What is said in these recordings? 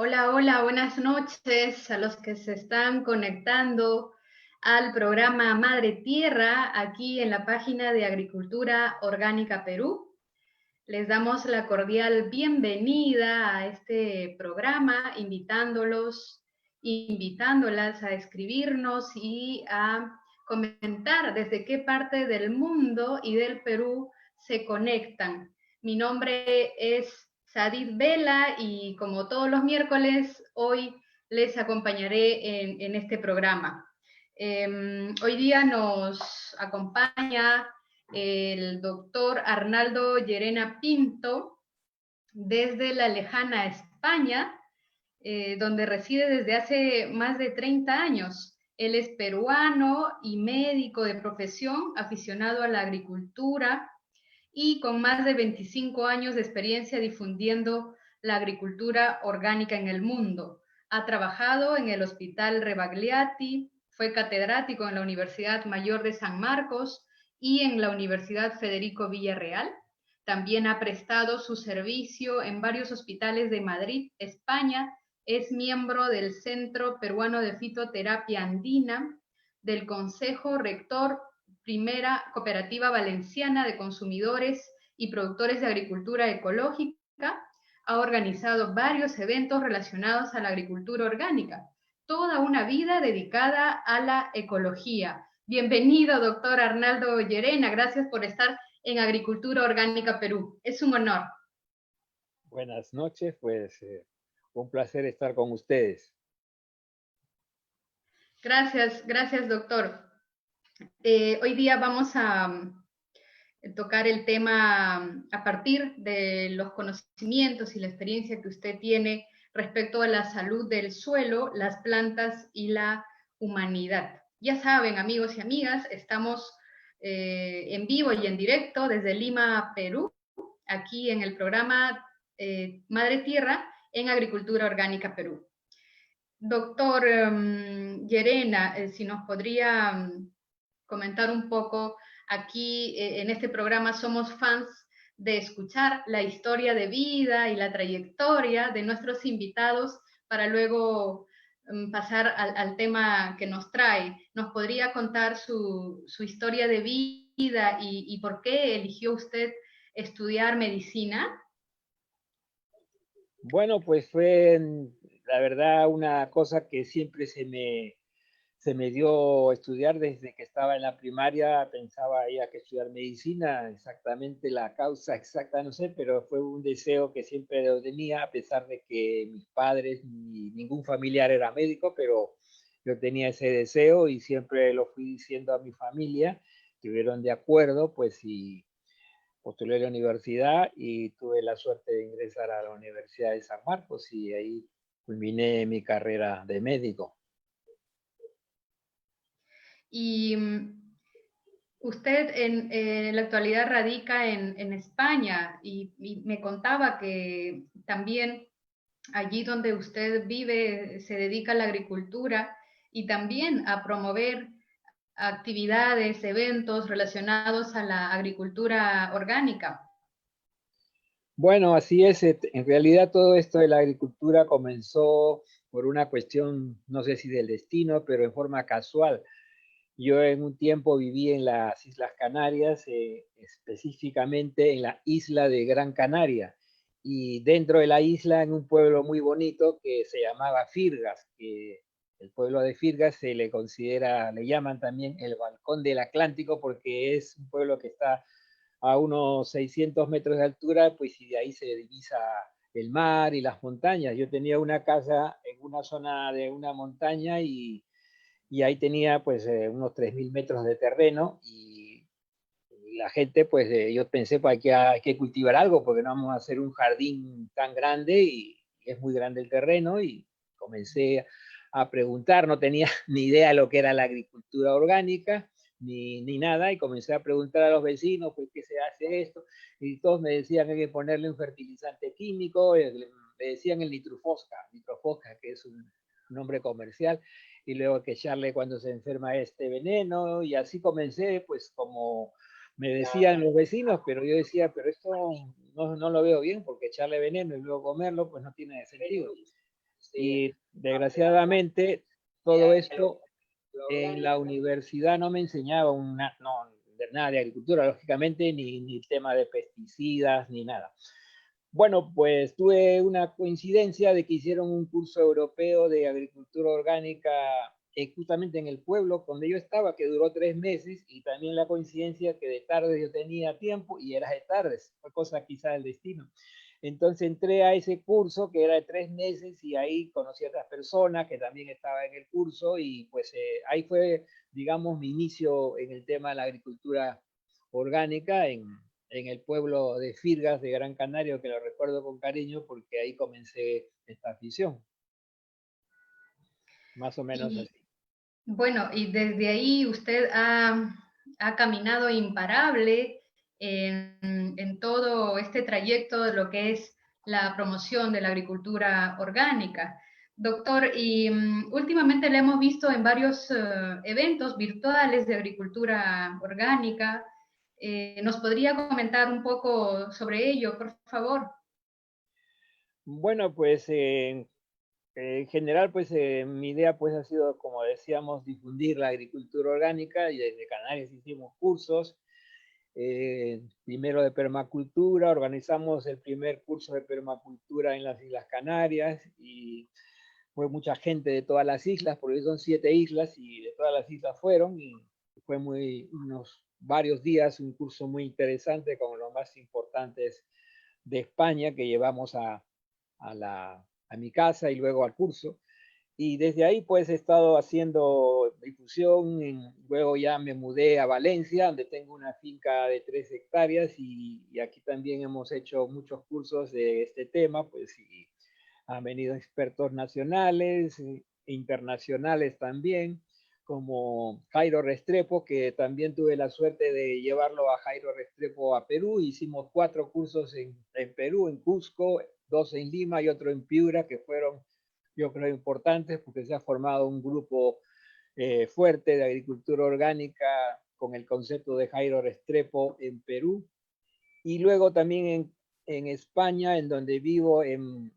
Hola, hola, buenas noches a los que se están conectando al programa Madre Tierra aquí en la página de Agricultura Orgánica Perú. Les damos la cordial bienvenida a este programa, invitándolas a escribirnos y a comentar desde qué parte del mundo y del Perú se conectan. Mi nombre es Sadid Vela y como todos los miércoles, hoy les acompañaré en este programa. Hoy día nos acompaña el doctor Arnaldo Llerena Pinto desde la lejana España, donde reside desde hace más de 30 años. Él es peruano y médico de profesión, aficionado a la agricultura y con más de 25 años de experiencia difundiendo la agricultura orgánica en el mundo. Ha trabajado en el Hospital Rebagliati, fue catedrático en la Universidad Mayor de San Marcos y en la Universidad Federico Villarreal. También ha prestado su servicio en varios hospitales de Madrid, España. Es miembro del Centro Peruano de Fitoterapia Andina, del Consejo Rector Primera Cooperativa Valenciana de Consumidores y Productores de Agricultura Ecológica. Ha organizado varios eventos relacionados a la agricultura orgánica. Toda una vida dedicada a la ecología. Bienvenido, doctor Arnaldo Llerena. Gracias por estar en Agricultura Orgánica Perú. Es un honor. Buenas noches, pues un placer estar con ustedes. Gracias, doctor. Hoy día vamos a tocar el tema a partir de los conocimientos y la experiencia que usted tiene respecto a la salud del suelo, las plantas y la humanidad. Ya saben, amigos y amigas, estamos en vivo y en directo desde Lima, Perú, aquí en el programa Madre Tierra en Agricultura Orgánica Perú. Doctor Llerena, si nos podría comentar un poco, aquí en este programa somos fans de escuchar la historia de vida y la trayectoria de nuestros invitados para luego pasar al tema que nos trae. ¿Nos podría contar su historia de vida y por qué eligió usted estudiar medicina? Bueno, pues fue la verdad una cosa que siempre se me dio estudiar desde que estaba en la primaria. Pensaba ir a que estudiar medicina, exactamente la causa exacta no sé, pero fue un deseo que siempre lo tenía, a pesar de que mis padres ni ningún familiar era médico, pero yo tenía ese deseo y siempre lo fui diciendo a mi familia, estuvieron de acuerdo, pues y postulé a la universidad y tuve la suerte de ingresar a la Universidad de San Marcos y ahí culminé mi carrera de médico. Y usted en la actualidad radica en España y me contaba que también allí donde usted vive se dedica a la agricultura y también a promover actividades, eventos relacionados a la agricultura orgánica. Bueno, así es. En realidad todo esto de la agricultura comenzó por una cuestión, no sé si del destino, pero en forma casual. Yo en un tiempo viví en las Islas Canarias, específicamente en la isla de Gran Canaria, y dentro de la isla en un pueblo muy bonito que se llamaba Firgas, que el pueblo de Firgas se le considera, le llaman también el Balcón del Atlántico porque es un pueblo que está a unos 600 metros de altura, pues y de ahí se divisa el mar y las montañas. Yo tenía una casa en una zona de una montaña y ahí tenía pues unos 3.000 metros de terreno y la gente pues yo pensé pues hay que cultivar algo porque no vamos a hacer un jardín tan grande y es muy grande el terreno y comencé a preguntar, no tenía ni idea de lo que era la agricultura orgánica ni nada y comencé a preguntar a los vecinos pues qué se hace esto y todos me decían que hay que ponerle un fertilizante químico, me decían el nitrofosca que es un nombre comercial y luego que echarle cuando se enferma este veneno y así comencé pues como me decían los vecinos, pero yo decía, pero esto no lo veo bien porque echarle veneno y luego comerlo pues no tiene sentido. Y desgraciadamente todo esto en la universidad no me enseñaba nada de agricultura, lógicamente, ni tema de pesticidas, ni nada. Bueno, pues tuve una coincidencia de que hicieron un curso europeo de agricultura orgánica justamente en el pueblo donde yo estaba, que duró 3 meses, y también la coincidencia que de tarde yo tenía tiempo y era de tardes, fue cosa quizá del destino. Entonces entré a ese curso que era de 3 meses y ahí conocí a otras personas que también estaban en el curso y pues ahí fue, digamos, mi inicio en el tema de la agricultura orgánica en el pueblo de Firgas de Gran Canaria, que lo recuerdo con cariño porque ahí comencé esta afición. Más o menos Y así. bueno, y desde ahí usted ha caminado imparable en todo este trayecto de lo que es la promoción de la agricultura orgánica. Doctor, y últimamente le hemos visto en varios eventos virtuales de agricultura orgánica. ¿Nos podría comentar un poco sobre ello, por favor? Bueno, pues en general, pues mi idea pues ha sido, como decíamos, difundir la agricultura orgánica y desde Canarias hicimos cursos, primero de permacultura, organizamos el primer curso de permacultura en las Islas Canarias y fue mucha gente de todas las islas, porque son 7 islas y de todas las islas fueron y fue unos varios días, un curso muy interesante con los más importantes de España que llevamos a mi casa y luego al curso. Y desde ahí pues he estado haciendo difusión, luego ya me mudé a Valencia, donde tengo una finca de 3 hectáreas y aquí también hemos hecho muchos cursos de este tema, pues y han venido expertos nacionales e internacionales también, como Jairo Restrepo, que también tuve la suerte de llevarlo a Jairo Restrepo a Perú. Hicimos 4 cursos en Perú, en Cusco, 2 en Lima y otro en Piura, que fueron, yo creo, importantes porque se ha formado un grupo fuerte de agricultura orgánica con el concepto de Jairo Restrepo en Perú. Y luego también en España, en donde vivo, en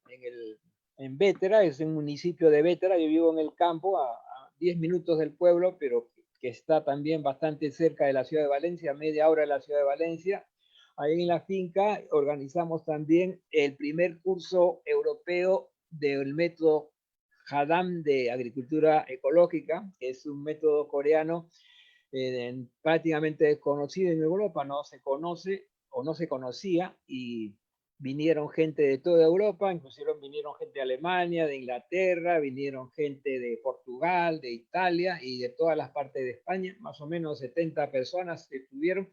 Bétera, es un municipio de Bétera, yo vivo en el campo, a 10 minutos del pueblo, pero que está también bastante cerca de la ciudad de Valencia, media hora de la ciudad de Valencia. Ahí en la finca organizamos también el primer curso europeo del método Hadam de agricultura ecológica, que es un método coreano prácticamente desconocido en Europa, no se conoce o no se conocía y vinieron gente de toda Europa, inclusive vinieron gente de Alemania, de Inglaterra, vinieron gente de Portugal, de Italia y de todas las partes de España, más o menos 70 personas estuvieron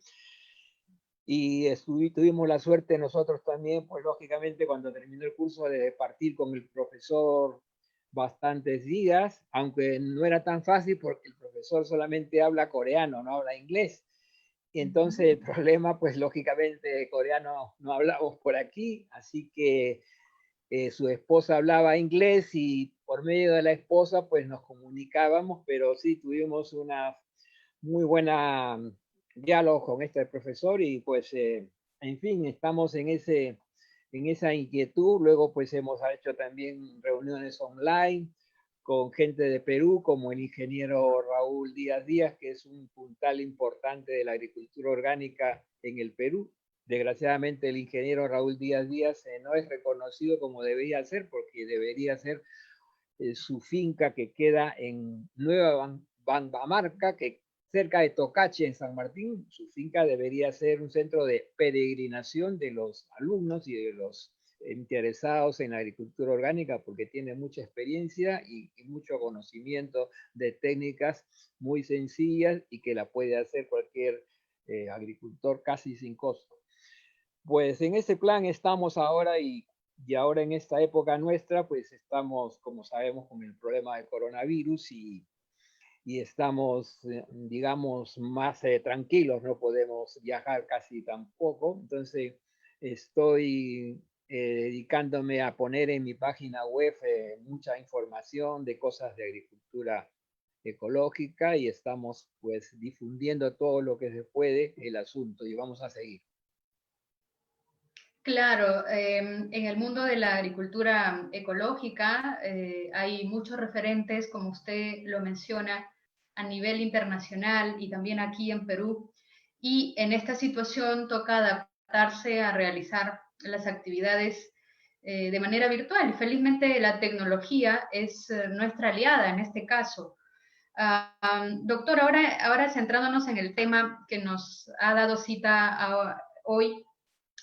y tuvimos la suerte nosotros también, pues lógicamente cuando terminó el curso de partir con el profesor bastantes días, aunque no era tan fácil porque el profesor solamente habla coreano, no habla inglés. Y entonces el problema, pues lógicamente coreano no hablamos por aquí, así que su esposa hablaba inglés y por medio de la esposa pues nos comunicábamos, pero sí tuvimos una muy buena diálogo con este profesor y pues en fin, estamos en esa inquietud. Luego pues hemos hecho también reuniones online con gente de Perú, como el ingeniero Raúl Díaz Díaz, que es un puntal importante de la agricultura orgánica en el Perú. Desgraciadamente el ingeniero Raúl Díaz Díaz no es reconocido como debería ser, porque debería ser su finca que queda en Nueva Bambamarca, que cerca de Tocache, en San Martín. Su finca debería ser un centro de peregrinación de los alumnos y de los interesados en la agricultura orgánica, porque tiene mucha experiencia y mucho conocimiento de técnicas muy sencillas y que la puede hacer cualquier agricultor casi sin costo. Pues en ese plan estamos ahora y ahora en esta época nuestra, pues estamos, como sabemos, con el problema del coronavirus y estamos, digamos, más tranquilos, no podemos viajar casi tampoco. Entonces, estoy dedicándome a poner en mi página web mucha información de cosas de agricultura ecológica y estamos pues difundiendo todo lo que se puede el asunto y vamos a seguir. Claro, en el mundo de la agricultura ecológica hay muchos referentes, como usted lo menciona, a nivel internacional y también aquí en Perú. Y en esta situación toca adaptarse a realizar las actividades de manera virtual. Felizmente la tecnología es nuestra aliada en este caso. Doctor, ahora centrándonos en el tema que nos ha dado cita hoy,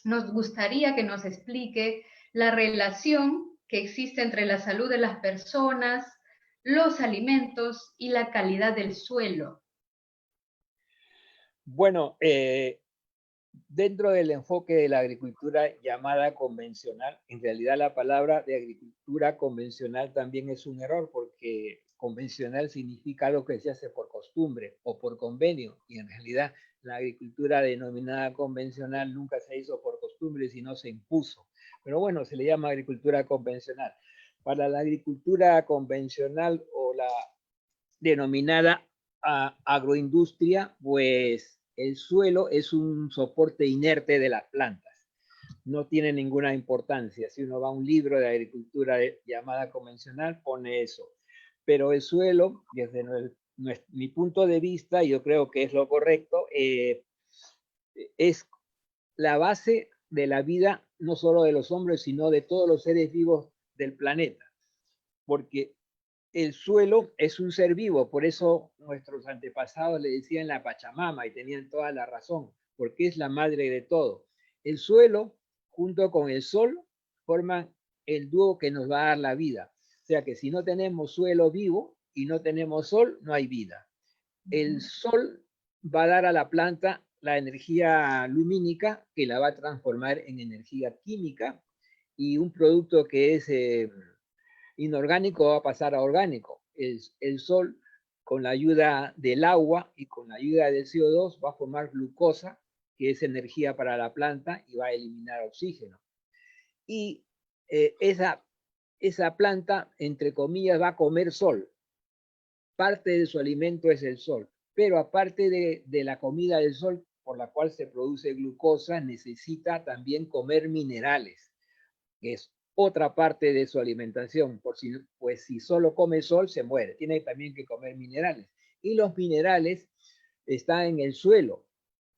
nos gustaría que nos explique la relación que existe entre la salud de las personas, los alimentos y la calidad del suelo. Bueno, dentro del enfoque de la agricultura llamada convencional, en realidad la palabra de agricultura convencional también es un error porque convencional significa algo que se hace por costumbre o por convenio y en realidad la agricultura denominada convencional nunca se hizo por costumbre, sino se impuso. Pero bueno, se le llama agricultura convencional. Para la agricultura convencional o la denominada agroindustria, pues el suelo es un soporte inerte de las plantas. No tiene ninguna importancia. Si uno va a un libro de agricultura llamada convencional, pone eso. Pero el suelo, desde mi punto de vista, yo creo que es lo correcto, es la base de la vida, no solo de los hombres, sino de todos los seres vivos del planeta. Porque el suelo es un ser vivo, por eso nuestros antepasados le decían la Pachamama y tenían toda la razón, porque es la madre de todo. El suelo, junto con el sol, forman el dúo que nos va a dar la vida. O sea que si no tenemos suelo vivo y no tenemos sol, no hay vida. El sol va a dar a la planta la energía lumínica que la va a transformar en energía química y un producto que es inorgánico va a pasar a orgánico. El sol, con la ayuda del agua y con la ayuda del CO2, va a formar glucosa, que es energía para la planta y va a eliminar oxígeno. Y esa planta, entre comillas, va a comer sol. Parte de su alimento es el sol, pero aparte de la comida del sol, por la cual se produce glucosa, necesita también comer minerales, que es otra parte de su alimentación, pues si solo come sol se muere, tiene también que comer minerales. Y los minerales están en el suelo.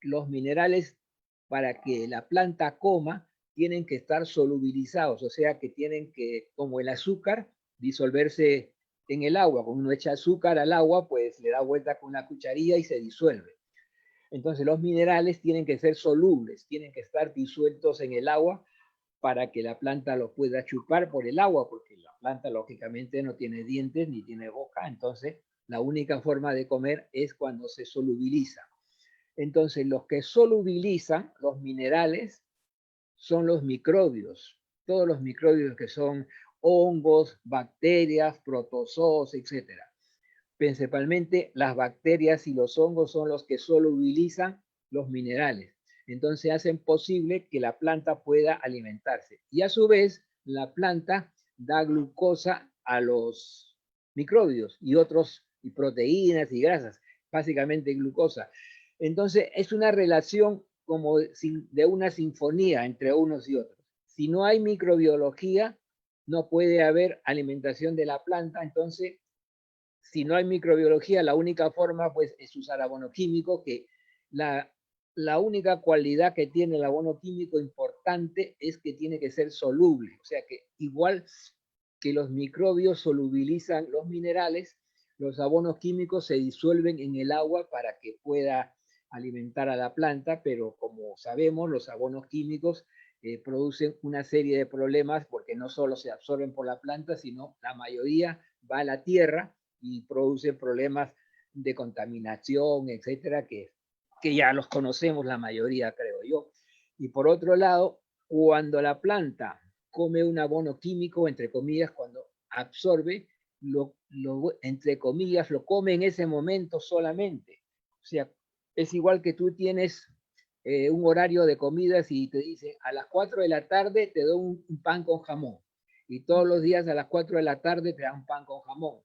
Los minerales para que la planta coma tienen que estar solubilizados, o sea que tienen que, como el azúcar, disolverse en el agua. Cuando uno echa azúcar al agua, pues le da vuelta con una cucharilla y se disuelve. Entonces los minerales tienen que ser solubles, tienen que estar disueltos en el agua para que la planta lo pueda chupar por el agua, porque la planta lógicamente no tiene dientes ni tiene boca, entonces la única forma de comer es cuando se solubiliza. Entonces los que solubilizan los minerales son los microbios, todos los microbios que son hongos, bacterias, protozoos, etc. Principalmente las bacterias y los hongos son los que solubilizan los minerales. Entonces hacen posible que la planta pueda alimentarse. Y a su vez, la planta da glucosa a los microbios y otros, y proteínas y grasas, básicamente glucosa. Entonces es una relación como de una sinfonía entre unos y otros. Si no hay microbiología, no puede haber alimentación de la planta, entonces si no hay microbiología, la única forma pues es usar abono químico, que la única cualidad que tiene el abono químico importante es que tiene que ser soluble, o sea que igual que los microbios solubilizan los minerales, los abonos químicos se disuelven en el agua para que pueda alimentar a la planta, pero como sabemos, los abonos químicos producen una serie de problemas porque no solo se absorben por la planta, sino la mayoría va a la tierra y produce problemas de contaminación, etcétera, que ya los conocemos la mayoría, creo yo. Y por otro lado, cuando la planta come un abono químico, entre comillas, cuando absorbe, entre comillas, lo come en ese momento solamente. O sea, es igual que tú tienes un horario de comidas y te dice, a las 4 de la tarde te doy un pan con jamón. Y todos los días a las 4 de la tarde te dan un pan con jamón.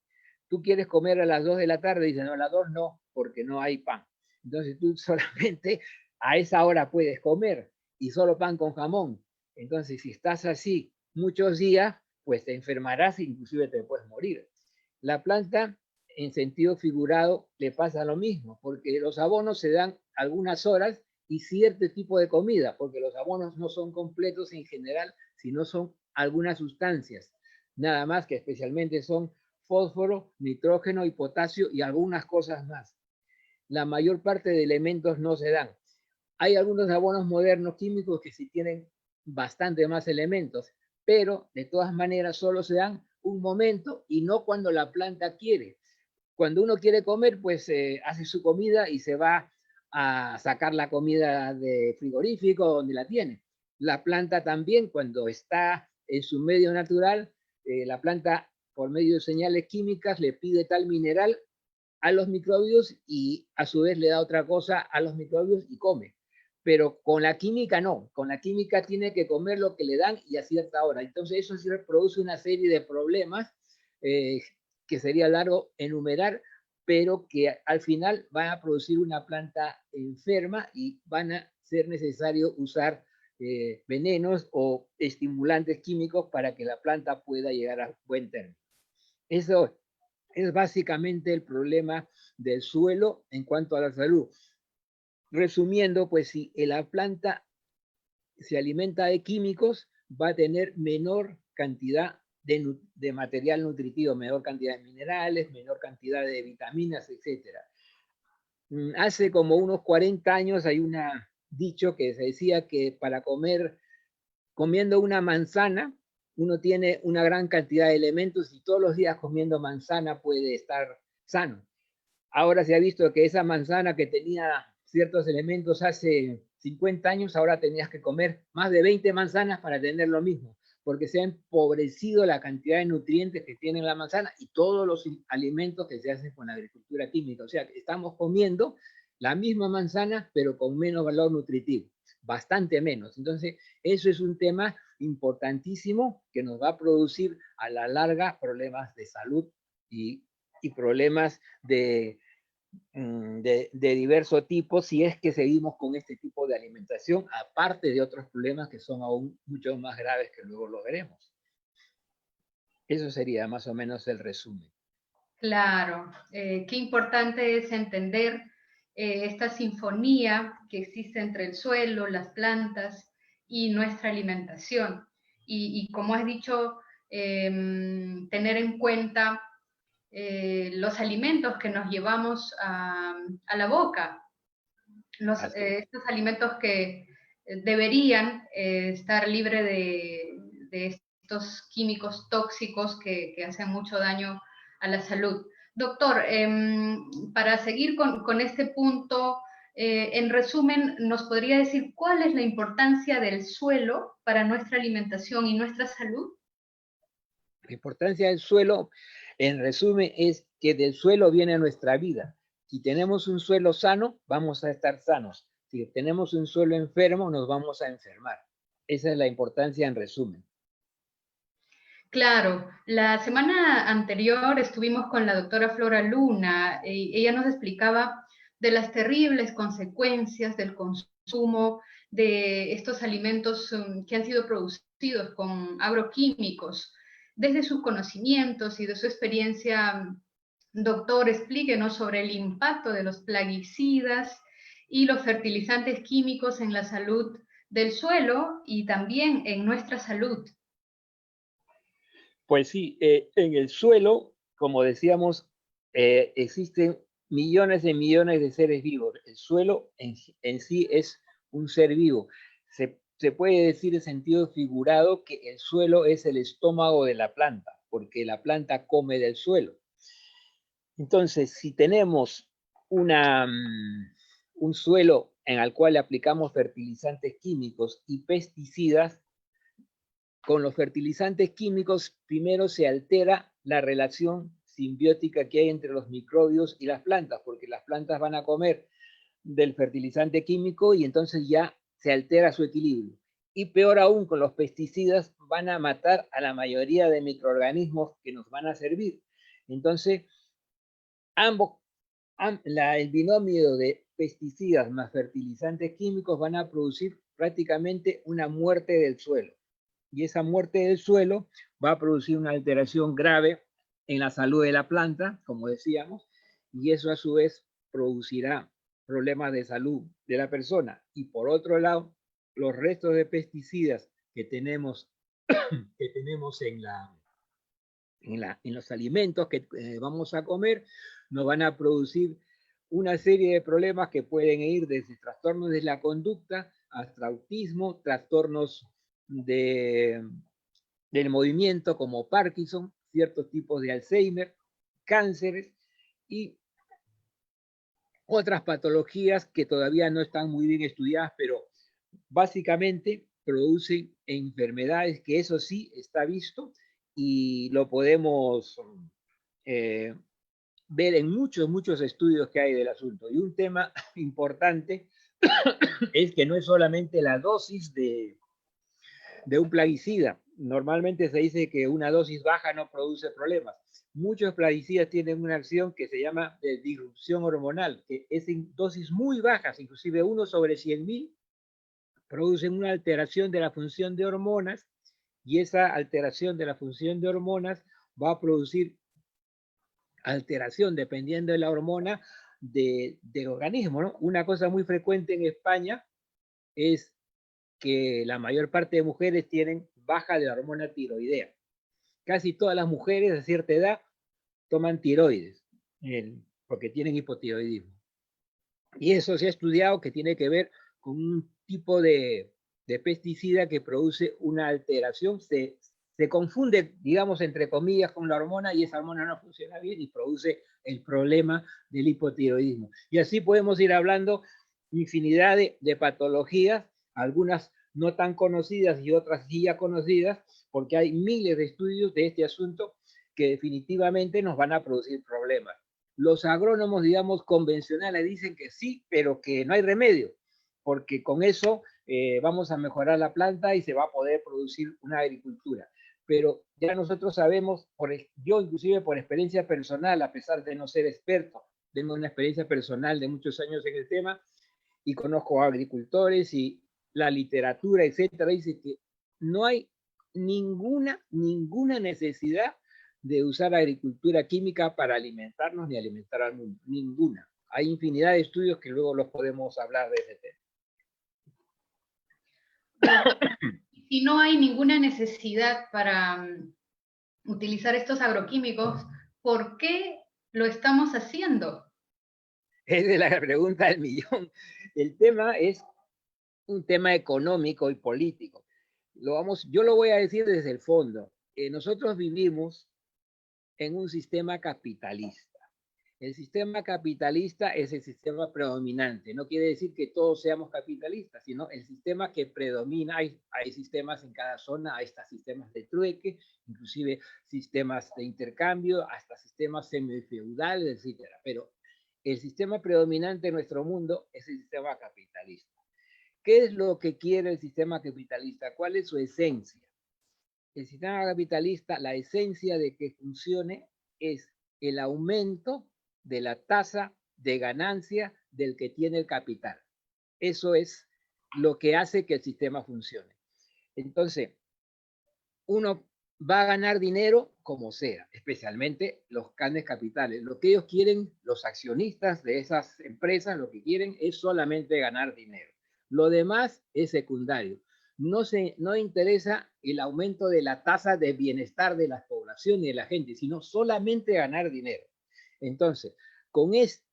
Tú quieres comer a las 2 de la tarde, dice, no, a las 2 no, porque no hay pan. Entonces tú solamente a esa hora puedes comer y solo pan con jamón. Entonces, si estás así muchos días, pues te enfermarás e inclusive te puedes morir. La planta, en sentido figurado, le pasa lo mismo, porque los abonos se dan algunas horas y cierto tipo de comida, porque los abonos no son completos en general, sino son algunas sustancias, nada más que especialmente son fósforo, nitrógeno y potasio y algunas cosas más. La mayor parte de elementos no se dan. Hay algunos abonos modernos químicos que sí tienen bastante más elementos, pero de todas maneras solo se dan un momento y no cuando la planta quiere. Cuando uno quiere comer, pues hace su comida y se va a sacar la comida de frigorífico donde la tiene. La planta también, cuando está en su medio natural, la planta por medio de señales químicas le pide tal mineral a los microbios y a su vez le da otra cosa a los microbios y come. Pero con la química no, con la química tiene que comer lo que le dan y a cierta hora. Entonces eso sí produce una serie de problemas que sería largo enumerar, pero que al final van a producir una planta enferma y van a ser necesario usar venenos o estimulantes químicos para que la planta pueda llegar a buen término. Eso es básicamente el problema del suelo en cuanto a la salud. Resumiendo, pues si la planta se alimenta de químicos, va a tener menor cantidad de material nutritivo, menor cantidad de minerales, menor cantidad de vitaminas, etc. Hace como unos 40 años hay un dicho que se decía que para comiendo una manzana, uno tiene una gran cantidad de elementos y todos los días comiendo manzana puede estar sano. Ahora se ha visto que esa manzana que tenía ciertos elementos hace 50 años, ahora tenías que comer más de 20 manzanas para tener lo mismo, porque se ha empobrecido la cantidad de nutrientes que tiene la manzana y todos los alimentos que se hacen con la agricultura química. O sea, que estamos comiendo la misma manzana, pero con menos valor nutritivo, bastante menos. Entonces, eso es un tema importantísimo que nos va a producir a la larga problemas de salud y problemas de diverso tipo si es que seguimos con este tipo de alimentación, aparte de otros problemas que son aún mucho más graves que luego lo veremos. Eso sería más o menos el resumen. Claro, qué importante es entender esta sinfonía que existe entre el suelo, las plantas y nuestra alimentación. Y como has dicho, tener en cuenta los alimentos que nos llevamos a la boca, estos alimentos que deberían estar libres de estos químicos tóxicos que hacen mucho daño a la salud. Doctor, para seguir con este punto, en resumen, ¿nos podría decir cuál es la importancia del suelo para nuestra alimentación y nuestra salud? La importancia del suelo, en resumen, es que del suelo viene nuestra vida. Si tenemos un suelo sano, vamos a estar sanos. Si tenemos un suelo enfermo, nos vamos a enfermar. Esa es la importancia en resumen. Claro, la semana anterior estuvimos con la doctora Flora Luna y ella nos explicaba de las terribles consecuencias del consumo de estos alimentos que han sido producidos con agroquímicos. Desde sus conocimientos y de su experiencia, doctor, explíquenos sobre el impacto de los plaguicidas y los fertilizantes químicos en la salud del suelo y también en nuestra salud. Pues sí, en el suelo, como decíamos, existen millones y millones de seres vivos. El suelo en sí es un ser vivo. Se puede decir en sentido figurado que el suelo es el estómago de la planta, porque la planta come del suelo. Entonces, si tenemos un suelo en el cual aplicamos fertilizantes químicos y pesticidas, con los fertilizantes químicos primero se altera la relación simbiótica que hay entre los microbios y las plantas, porque las plantas van a comer del fertilizante químico y entonces ya se altera su equilibrio. Y peor aún, con los pesticidas van a matar a la mayoría de microorganismos que nos van a servir. Entonces, el binomio de pesticidas más fertilizantes químicos van a producir prácticamente una muerte del suelo. Y esa muerte del suelo va a producir una alteración grave en la salud de la planta, como decíamos, y eso a su vez producirá problemas de salud de la persona. Y por otro lado, los restos de pesticidas que tenemos en los alimentos que vamos a comer, nos van a producir una serie de problemas que pueden ir desde trastornos de la conducta hasta autismo, trastornos del movimiento como Parkinson, ciertos tipos de Alzheimer, cánceres y otras patologías que todavía no están muy bien estudiadas, pero básicamente producen enfermedades que eso sí está visto y lo podemos ver en muchos estudios que hay del asunto. Y un tema importante es que no es solamente la dosis de un plaguicida. Normalmente se dice que una dosis baja no produce problemas. Muchos plaguicidas tienen una acción que se llama de disrupción hormonal, que es en dosis muy bajas, inclusive 1 sobre 100.000, producen una alteración de la función de hormonas, y esa alteración de la función de hormonas va a producir alteración, dependiendo de la hormona, del organismo, ¿no? Una cosa muy frecuente en España es que la mayor parte de mujeres tienen baja de la hormona tiroidea. Casi todas las mujeres de cierta edad toman tiroides, porque tienen hipotiroidismo. Y eso se ha estudiado que tiene que ver con un tipo de pesticida que produce una alteración, se confunde, digamos, entre comillas, con la hormona, y esa hormona no funciona bien y produce el problema del hipotiroidismo. Y así podemos ir hablando infinidad de patologías, algunas no tan conocidas y otras sí ya conocidas, porque hay miles de estudios de este asunto que definitivamente nos van a producir problemas. Los agrónomos, digamos, convencionales dicen que sí, pero que no hay remedio, porque con eso vamos a mejorar la planta y se va a poder producir una agricultura. Pero ya nosotros sabemos, yo inclusive por experiencia personal, a pesar de no ser experto, tengo una experiencia personal de muchos años en el tema y conozco a agricultores y la literatura, etcétera, dice que no hay ninguna necesidad de usar agricultura química para alimentarnos ni alimentar al mundo. Ninguna. Hay infinidad de estudios que luego los podemos hablar de ese tema. Si no hay ninguna necesidad para utilizar estos agroquímicos, ¿por qué lo estamos haciendo? Esa es la pregunta del millón. El tema es un tema económico y político. Yo lo voy a decir desde el fondo. Nosotros vivimos en un sistema capitalista. El sistema capitalista es el sistema predominante. No quiere decir que todos seamos capitalistas, sino el sistema que predomina. Hay sistemas en cada zona, hay hasta sistemas de trueque, inclusive sistemas de intercambio, hasta sistemas semifeudales, etc. Pero el sistema predominante en nuestro mundo es el sistema capitalista. ¿Qué es lo que quiere el sistema capitalista? ¿Cuál es su esencia? El sistema capitalista, la esencia de que funcione es el aumento de la tasa de ganancia del que tiene el capital. Eso es lo que hace que el sistema funcione. Entonces, uno va a ganar dinero como sea, especialmente los grandes capitales. Lo que ellos quieren, los accionistas de esas empresas, lo que quieren es solamente ganar dinero. Lo demás es secundario. No interesa el aumento de la tasa de bienestar de la población y de la gente, sino solamente ganar dinero. Entonces,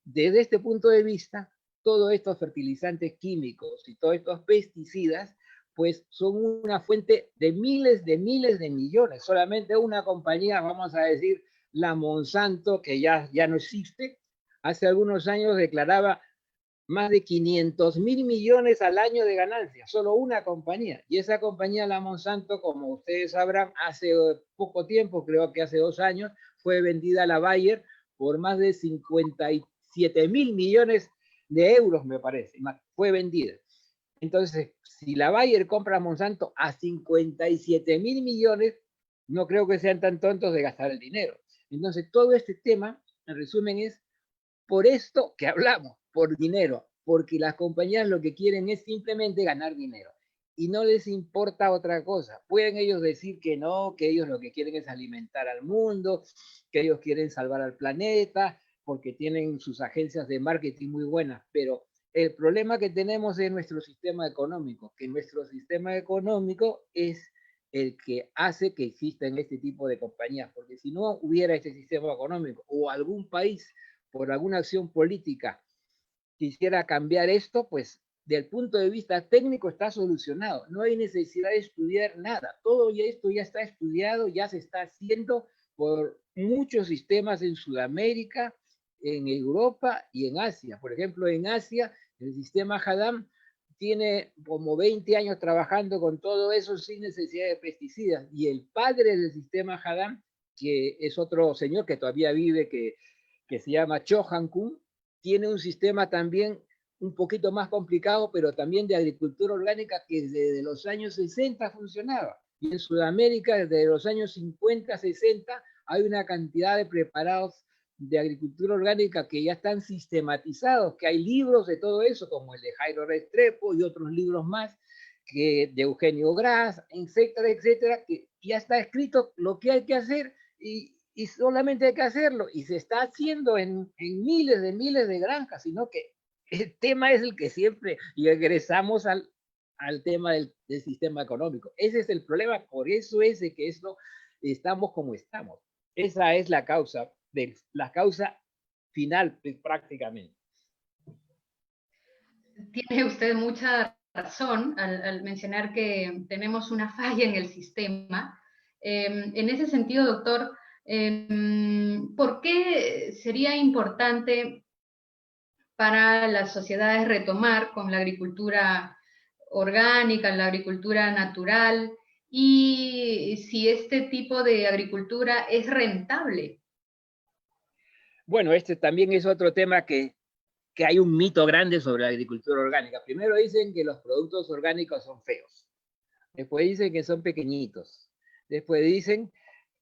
desde este punto de vista, todos estos fertilizantes químicos y todos estos pesticidas, pues son una fuente de miles de millones. Solamente una compañía, vamos a decir, la Monsanto, que ya no existe, hace algunos años declaraba más de 500.000 millones al año de ganancias, solo una compañía. Y esa compañía, la Monsanto, como ustedes sabrán, hace poco tiempo, creo que hace 2 años, fue vendida a la Bayer por más de 57.000 millones de euros, me parece. Fue vendida. Entonces, si la Bayer compra a Monsanto a 57.000 millones, no creo que sean tan tontos de gastar el dinero. Entonces, todo este tema, en resumen, es por esto que hablamos, por dinero. porque las compañías lo que quieren es simplemente ganar dinero y no les importa otra cosa. Pueden ellos decir que no, que ellos lo que quieren es alimentar al mundo, que ellos quieren salvar al planeta, porque tienen sus agencias de marketing muy buenas, pero el problema que tenemos es nuestro sistema económico, que nuestro sistema económico es el que hace que existan este tipo de compañías, porque si no hubiera este sistema económico o algún país por alguna acción política quisiera cambiar esto, pues del punto de vista técnico está solucionado. No hay necesidad de estudiar nada. Todo esto ya está estudiado, ya se está haciendo por muchos sistemas en Sudamérica, en Europa y en Asia. Por ejemplo, en Asia, el sistema Haddam tiene como 20 años trabajando con todo eso sin necesidad de pesticidas. Y el padre del sistema Haddam, que es otro señor que todavía vive, que se llama Cho Han-kun, tiene un sistema también un poquito más complicado, pero también de agricultura orgánica que desde los años 60 funcionaba. Y en Sudamérica, desde los años 50, 60, hay una cantidad de preparados de agricultura orgánica que ya están sistematizados, que hay libros de todo eso, como el de Jairo Restrepo y otros libros más, que de Eugenio Gras, etcétera, etcétera, que ya está escrito lo que hay que hacer y solamente hay que hacerlo, y se está haciendo en miles de granjas, sino que el tema es el que siempre, y regresamos al tema del sistema económico. Ese es el problema, por eso es de que esto estamos como estamos. Esa es la causa final, prácticamente. Tiene usted mucha razón al mencionar que tenemos una falla en el sistema. En ese sentido, doctor, ¿por qué sería importante para las sociedades retomar con la agricultura orgánica, la agricultura natural, y si este tipo de agricultura es rentable? Bueno, este también es otro tema que hay un mito grande sobre la agricultura orgánica. Primero dicen que los productos orgánicos son feos. Después dicen que son pequeñitos. Después dicen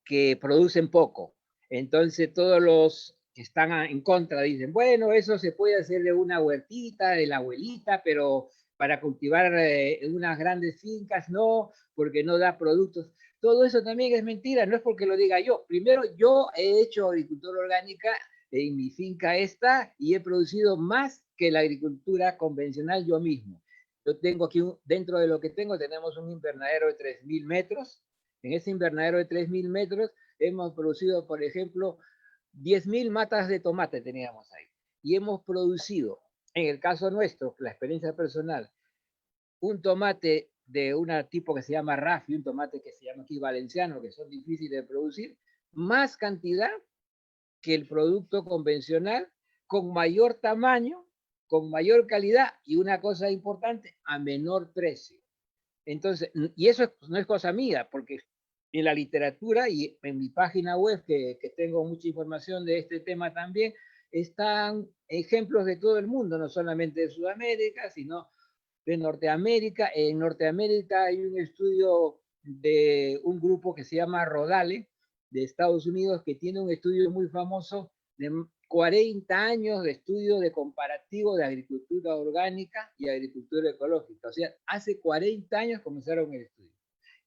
que producen poco. Entonces todos los que están en contra dicen, bueno, eso se puede hacer de una huertita, de la abuelita, pero para cultivar unas grandes fincas no, porque no da productos. Todo eso también es mentira, no es porque lo diga yo. Primero, yo he hecho agricultura orgánica en mi finca esta y he producido más que la agricultura convencional yo mismo. Yo tengo aquí, dentro de lo que tengo, tenemos un invernadero de 3.000 metros. En ese invernadero de 3.000 metros hemos producido, por ejemplo, 10.000 matas de tomate teníamos ahí. Y hemos producido, en el caso nuestro, la experiencia personal, un tomate de un tipo que se llama Rafi, un tomate que se llama aquí valenciano, que son difíciles de producir, más cantidad que el producto convencional, con mayor tamaño, con mayor calidad y una cosa importante, a menor precio. Entonces, y eso no es cosa mía, porque en la literatura y en mi página web, que tengo mucha información de este tema también, están ejemplos de todo el mundo, no solamente de Sudamérica, sino de Norteamérica. En Norteamérica hay un estudio de un grupo que se llama Rodale, de Estados Unidos, que tiene un estudio muy famoso de 40 años de estudio de comparativo de agricultura orgánica y agricultura ecológica. O sea, hace 40 años comenzaron el estudio.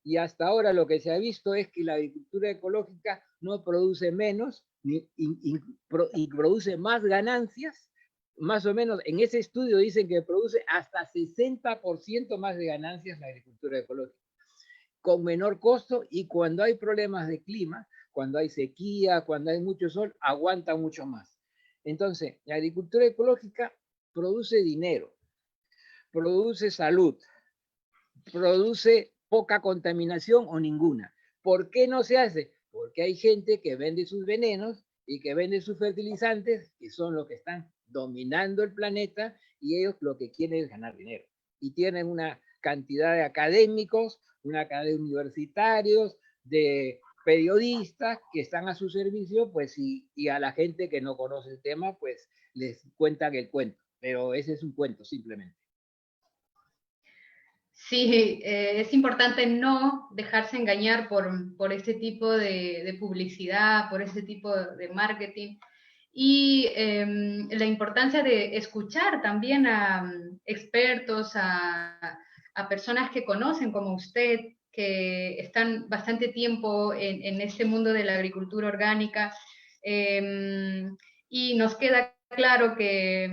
Y hasta ahora lo que se ha visto es que la agricultura ecológica no produce menos y produce más ganancias. Más o menos en ese estudio dicen que produce hasta 60% más de ganancias la agricultura ecológica, con menor costo, y cuando hay problemas de clima, cuando hay sequía, cuando hay mucho sol, aguanta mucho más. Entonces, la agricultura ecológica produce dinero, produce salud, produce poca contaminación o ninguna. ¿Por qué no se hace? Porque hay gente que vende sus venenos y que vende sus fertilizantes, que son los que están dominando el planeta, y ellos lo que quieren es ganar dinero. Y tienen una cantidad de académicos, una cantidad de universitarios, de periodistas que están a su servicio, pues, y a la gente que no conoce el tema, pues les cuentan el cuento. Pero ese es un cuento, simplemente. Sí, es importante no dejarse engañar por este tipo de publicidad, por este tipo de marketing. y la importancia de escuchar también a expertos, a personas que conocen como usted, que están bastante tiempo en este mundo de la agricultura orgánica, y nos queda claro que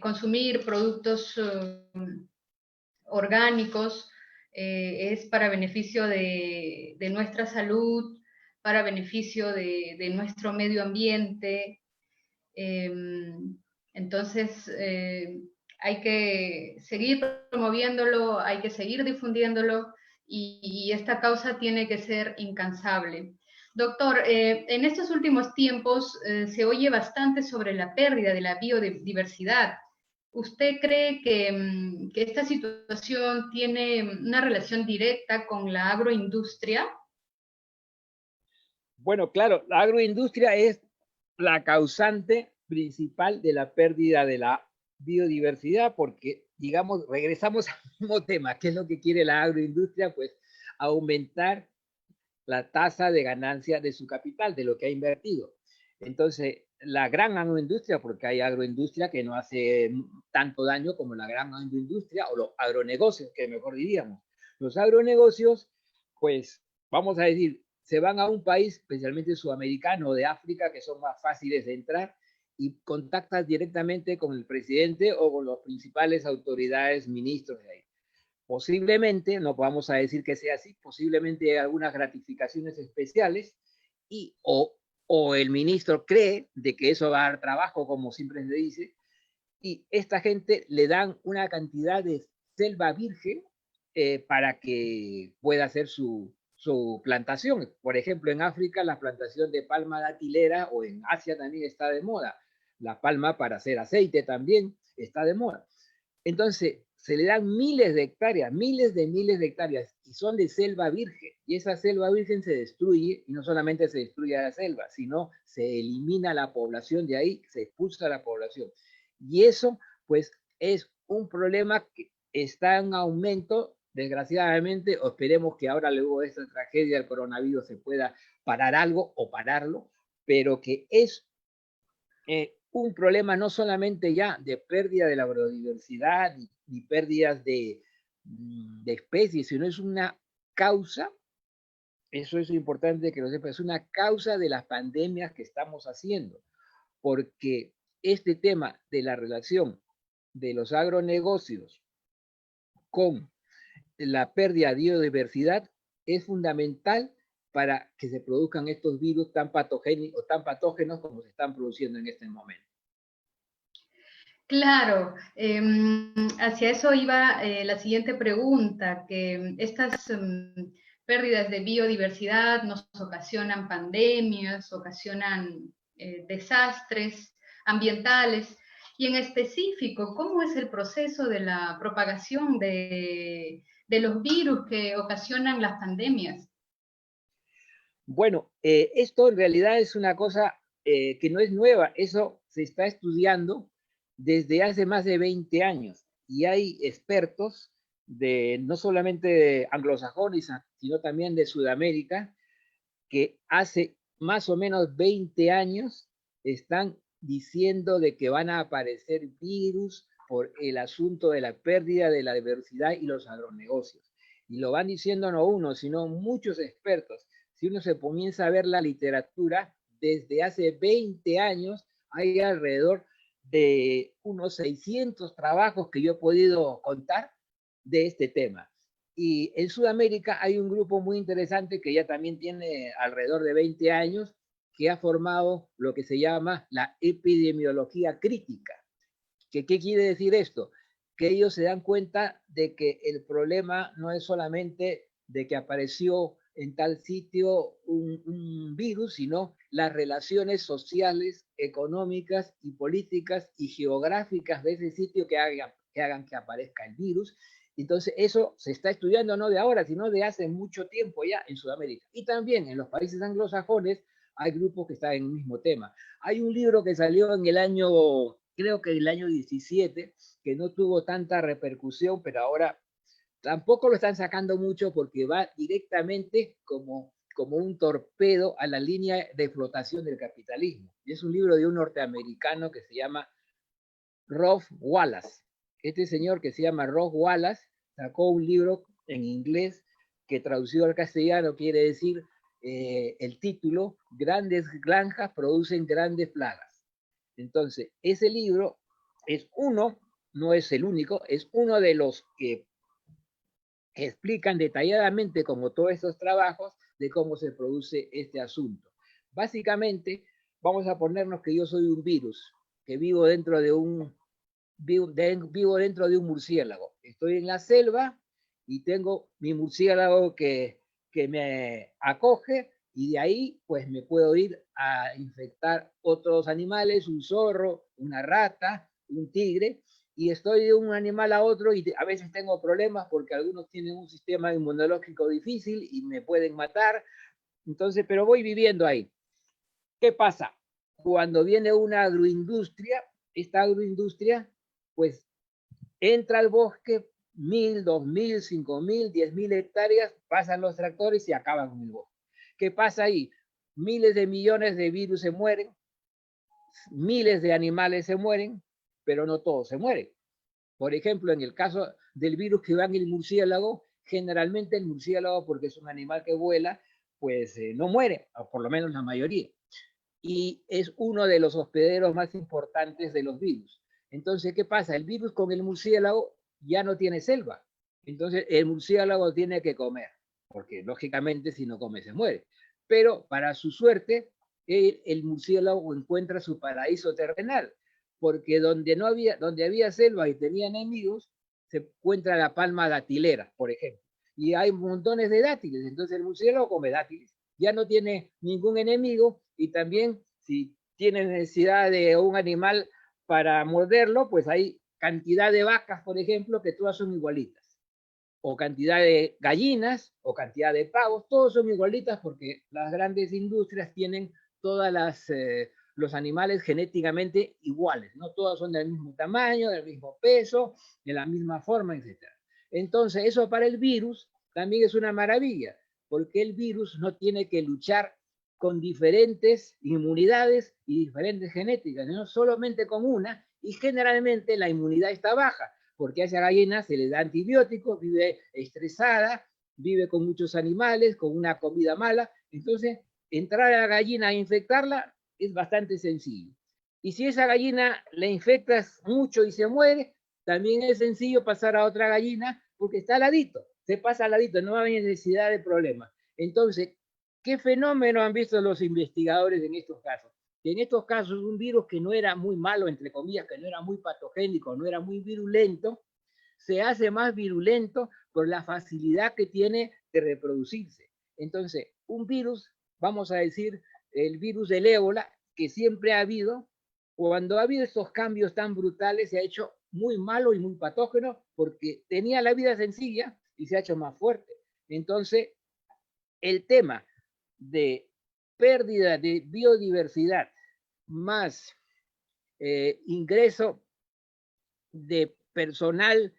consumir productos orgánicos es para beneficio de nuestra salud, para beneficio de nuestro medio ambiente. Entonces, hay que seguir promoviéndolo, hay que seguir difundiéndolo y esta causa tiene que ser incansable. Doctor, en estos últimos tiempos se oye bastante sobre la pérdida de la biodiversidad. ¿Usted cree que esta situación tiene una relación directa con la agroindustria? Bueno, claro, la agroindustria es la causante principal de la pérdida de la biodiversidad, porque, digamos, regresamos al mismo tema. ¿Qué es lo que quiere la agroindustria? Pues aumentar la tasa de ganancia de su capital, de lo que ha invertido. Entonces, la gran agroindustria, porque hay agroindustria que no hace tanto daño como la gran agroindustria o los agronegocios, que mejor diríamos. Los agronegocios, pues, vamos a decir, se van a un país, especialmente sudamericano o de África, que son más fáciles de entrar y contactas directamente con el presidente o con las principales autoridades, ministros de ahí. Posiblemente, no vamos a decir que sea así, posiblemente hay algunas gratificaciones especiales y o el ministro cree de que eso va a dar trabajo, como siempre se dice, y esta gente le dan una cantidad de selva virgen para que pueda hacer su plantación. Por ejemplo, en África la plantación de palma datilera, o en Asia también está de moda. La palma para hacer aceite también está de moda. Entonces, se le dan miles de hectáreas, miles de hectáreas, y son de selva virgen. Y esa selva virgen se destruye, y no solamente se destruye la selva, sino se elimina la población de ahí, se expulsa la población. Y eso, pues, es un problema que está en aumento, desgraciadamente, o esperemos que ahora, luego de esta tragedia del coronavirus, se pueda parar algo o pararlo, pero que es un problema no solamente ya de pérdida de la biodiversidad ni pérdidas de especies, sino es una causa, eso es importante que lo sepa, es una causa de las pandemias que estamos haciendo, porque este tema de la relación de los agronegocios con la pérdida de biodiversidad es fundamental para que se produzcan estos virus tan patógenos como se están produciendo en este momento. Claro, hacia eso iba la siguiente pregunta, que estas pérdidas de biodiversidad nos ocasionan pandemias, ocasionan desastres ambientales, y en específico, ¿cómo es el proceso de la propagación de los virus que ocasionan las pandemias? Bueno, esto en realidad es una cosa que no es nueva, eso se está estudiando desde hace más de 20 años y hay expertos de no solamente de anglosajones, sino también de Sudamérica, que hace más o menos 20 años están diciendo de que van a aparecer virus por el asunto de la pérdida de la diversidad y los agronegocios. Y lo van diciendo no uno, sino muchos expertos. Si uno se comienza a ver la literatura, desde hace 20 años hay alrededor de unos 600 trabajos que yo he podido contar de este tema. Y en Sudamérica hay un grupo muy interesante que ya también tiene alrededor de 20 años, que ha formado lo que se llama la epidemiología crítica. ¿Qué quiere decir esto? Que ellos se dan cuenta de que el problema no es solamente de que apareció en tal sitio un virus, sino las relaciones sociales, económicas y políticas y geográficas de ese sitio que hagan que aparezca el virus. Entonces, eso se está estudiando no de ahora, sino de hace mucho tiempo ya en Sudamérica. Y también en los países anglosajones hay grupos que están en el mismo tema. Hay un libro que salió en el año, creo que el año 17, que no tuvo tanta repercusión, pero ahora tampoco lo están sacando mucho porque va directamente, como como un torpedo a la línea de flotación del capitalismo. Y es un libro de un norteamericano que se llama Rolf Wallace. Este señor que se llama Rolf Wallace sacó un libro en inglés que traducido al castellano quiere decir el título, Grandes granjas producen grandes plagas. Entonces, ese libro es uno, no es el único, es uno de los que explican detalladamente, como todos estos trabajos, de cómo se produce este asunto. Básicamente, vamos a ponernos que yo soy un virus, que vivo dentro de un murciélago. Estoy en la selva y tengo mi murciélago que me acoge, y de ahí pues me puedo ir a infectar otros animales, un zorro, una rata, un tigre, y estoy de un animal a otro y a veces tengo problemas porque algunos tienen un sistema inmunológico difícil y me pueden matar. Entonces, pero voy viviendo ahí. ¿Qué pasa? Cuando viene una agroindustria, esta agroindustria pues entra al bosque, 1000, 2000, 5000, 10.000 hectáreas, pasan los tractores y acaban con el bosque. ¿Qué pasa ahí? Miles de millones de virus se mueren, miles de animales se mueren, pero no todos se mueren. Por ejemplo, en el caso del virus que va en el murciélago, generalmente el murciélago, porque es un animal que vuela, pues no muere, o por lo menos la mayoría. Y es uno de los hospederos más importantes de los virus. Entonces, ¿qué pasa? El virus con el murciélago ya no tiene selva. Entonces, el murciélago tiene que comer, porque lógicamente si no come se muere. Pero para su suerte, el murciélago encuentra su paraíso terrenal, porque donde había selva y tenía enemigos, se encuentra la palma datilera, por ejemplo. Y hay montones de dátiles, entonces el murciélago come dátiles. Ya no tiene ningún enemigo, y también si tiene necesidad de un animal para morderlo, pues hay cantidad de vacas, por ejemplo, que todas son igualitas, o cantidad de gallinas, o cantidad de pavos, todos son igualitas porque las grandes industrias tienen todas los animales genéticamente iguales, no todos son del mismo tamaño, del mismo peso, de la misma forma, etc. Entonces, eso para el virus también es una maravilla, porque el virus no tiene que luchar con diferentes inmunidades y diferentes genéticas, no solamente con una, y generalmente la inmunidad está baja, porque a esa gallina se le da antibióticos, vive estresada, vive con muchos animales, con una comida mala, entonces entrar a la gallina a infectarla es bastante sencillo. Y si esa gallina la infectas mucho y se muere, también es sencillo pasar a otra gallina porque está al ladito, se pasa al ladito, no hay necesidad de problema. Entonces, ¿qué fenómeno han visto los investigadores en estos casos? Que en estos casos un virus que no era muy malo, entre comillas, que no era muy patogénico, no era muy virulento, se hace más virulento por la facilidad que tiene de reproducirse. Entonces, un virus, vamos a decir, el virus del ébola, que siempre ha habido, cuando ha habido estos cambios tan brutales, se ha hecho muy malo y muy patógeno porque tenía la vida sencilla y se ha hecho más fuerte. Entonces, el tema de pérdida de biodiversidad más ingreso de personal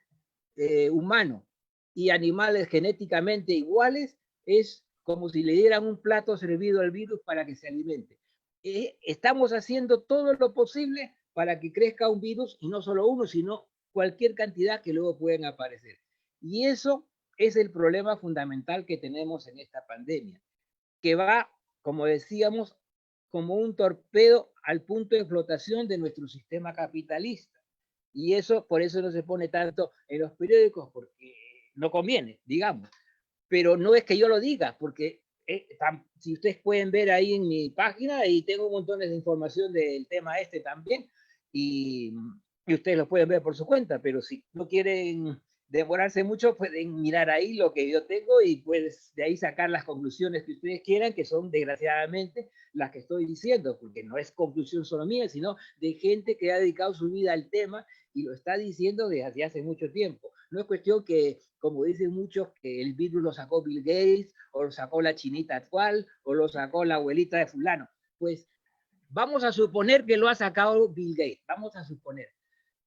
humano y animales genéticamente iguales es como si le dieran un plato servido al virus para que se alimente. Estamos haciendo todo lo posible para que crezca un virus, y no solo uno, sino cualquier cantidad que luego pueden aparecer. Y eso es el problema fundamental que tenemos en esta pandemia, que va, como decíamos, como un torpedo al punto de flotación de nuestro sistema capitalista. Y eso, por eso no se pone tanto en los periódicos, porque no conviene, digamos. Pero no es que yo lo diga, porque si ustedes pueden ver ahí en mi página, y tengo montones de información del tema este también, y ustedes lo pueden ver por su cuenta, pero si no quieren demorarse mucho, pueden mirar ahí lo que yo tengo y pues de ahí sacar las conclusiones que ustedes quieran, que son desgraciadamente las que estoy diciendo, porque no es conclusión solo mía, sino de gente que ha dedicado su vida al tema y lo está diciendo desde hace mucho tiempo. No es cuestión que, como dicen muchos, que el virus lo sacó Bill Gates, o lo sacó la chinita actual, o lo sacó la abuelita de fulano. Pues vamos a suponer que lo ha sacado Bill Gates, vamos a suponer.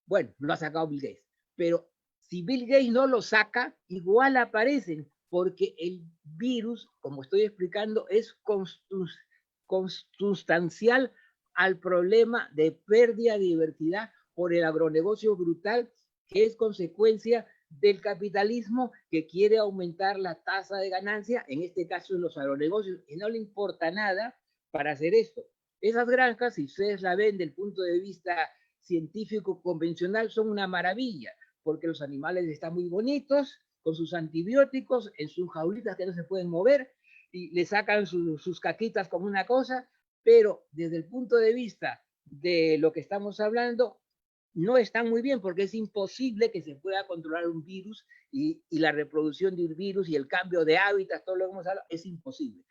Bueno, lo ha sacado Bill Gates, pero si Bill Gates no lo saca, igual aparecen, porque el virus, como estoy explicando, es consustancial al problema de pérdida de diversidad por el agronegocio brutal, que es consecuencia del capitalismo que quiere aumentar la tasa de ganancia, en este caso en los agronegocios, y no le importa nada para hacer esto. Esas granjas, si ustedes la ven desde el punto de vista científico convencional, son una maravilla, porque los animales están muy bonitos, con sus antibióticos, en sus jaulitas que no se pueden mover, y le sacan sus caquitas como una cosa, pero desde el punto de vista de lo que estamos hablando, no están muy bien porque es imposible que se pueda controlar un virus y la reproducción de un virus y el cambio de hábitats, todo lo que hemos hablado, es imposible.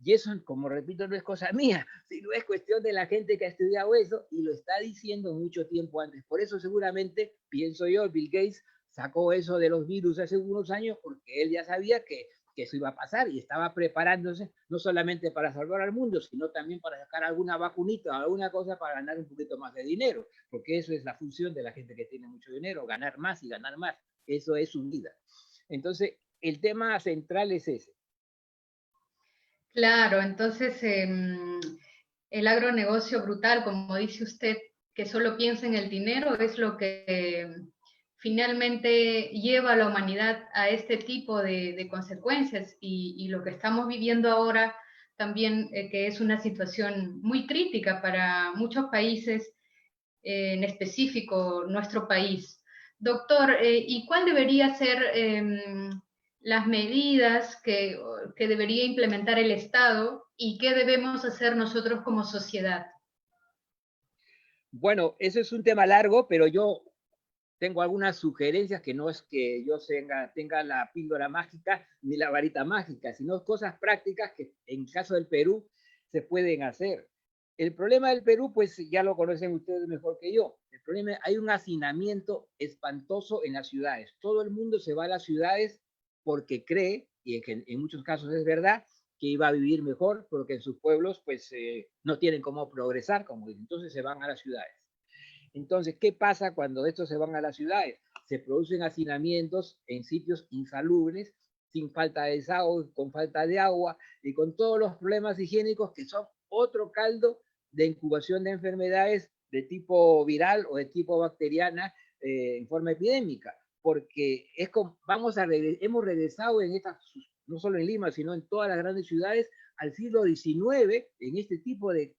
Y eso, como repito, no es cosa mía, sino es cuestión de la gente que ha estudiado eso y lo está diciendo mucho tiempo antes. Por eso seguramente, pienso yo, Bill Gates sacó eso de los virus hace unos años porque él ya sabía que eso iba a pasar y estaba preparándose no solamente para salvar al mundo, sino también para sacar alguna vacunita o alguna cosa para ganar un poquito más de dinero, porque eso es la función de la gente que tiene mucho dinero, ganar más y ganar más. Eso es su vida. Entonces, el tema central es ese. Claro, entonces el agronegocio brutal, como dice usted, que solo piensa en el dinero, es lo que finalmente lleva a la humanidad a este tipo de consecuencias y lo que estamos viviendo ahora también, que es una situación muy crítica para muchos países, en específico nuestro país. Doctor, ¿y cuál debería ser las medidas que debería implementar el Estado y qué debemos hacer nosotros como sociedad? Bueno, eso es un tema largo, pero yo tengo algunas sugerencias que no es que yo tenga la píldora mágica ni la varita mágica, sino cosas prácticas que en el caso del Perú se pueden hacer. El problema del Perú, pues ya lo conocen ustedes mejor que yo. El problema, hay un hacinamiento espantoso en las ciudades. Todo el mundo se va a las ciudades porque cree, y en muchos casos es verdad, que iba a vivir mejor, porque en sus pueblos pues no tienen cómo progresar, como dicen. Entonces se van a las ciudades. Entonces, ¿qué pasa cuando estos se van a las ciudades? Se producen hacinamientos en sitios insalubres, sin falta de desagüe, con falta de agua y con todos los problemas higiénicos que son otro caldo de incubación de enfermedades de tipo viral o de tipo bacteriana en forma epidémica. Porque hemos regresado en estas, no solo en Lima, sino en todas las grandes ciudades, al siglo XIX en este tipo de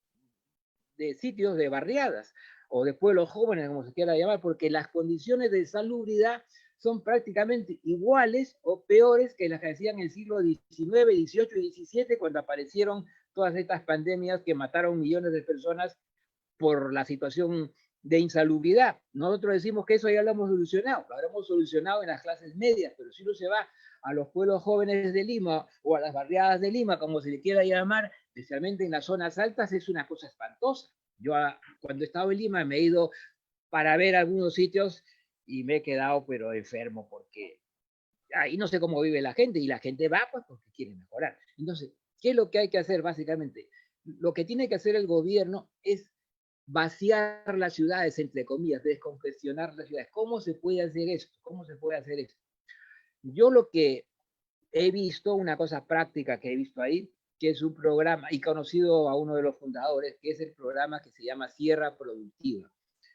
sitios, de barriadas o de pueblos jóvenes, como se quiera llamar, porque las condiciones de salubridad son prácticamente iguales o peores que las que hacían en el siglo XIX, XVIII y XVII, cuando aparecieron todas estas pandemias que mataron millones de personas por la situación de insalubridad. Nosotros decimos que eso ya lo hemos solucionado, lo habremos solucionado en las clases medias, pero si uno se va a los pueblos jóvenes de Lima o a las barriadas de Lima, como se le quiera llamar, especialmente en las zonas altas, es una cosa espantosa. Yo cuando he estado en Lima me he ido para ver algunos sitios y me he quedado pero enfermo porque ahí no sé cómo vive la gente y la gente va pues porque quiere mejorar. Entonces, ¿qué es lo que hay que hacer básicamente? Lo que tiene que hacer el gobierno es vaciar las ciudades, entre comillas, descongestionar las ciudades. ¿Cómo se puede hacer esto? ¿Cómo se puede hacer esto? Yo lo que he visto, una cosa práctica que he visto ahí, que es un programa, y conocido a uno de los fundadores, que es el programa que se llama Sierra Productiva.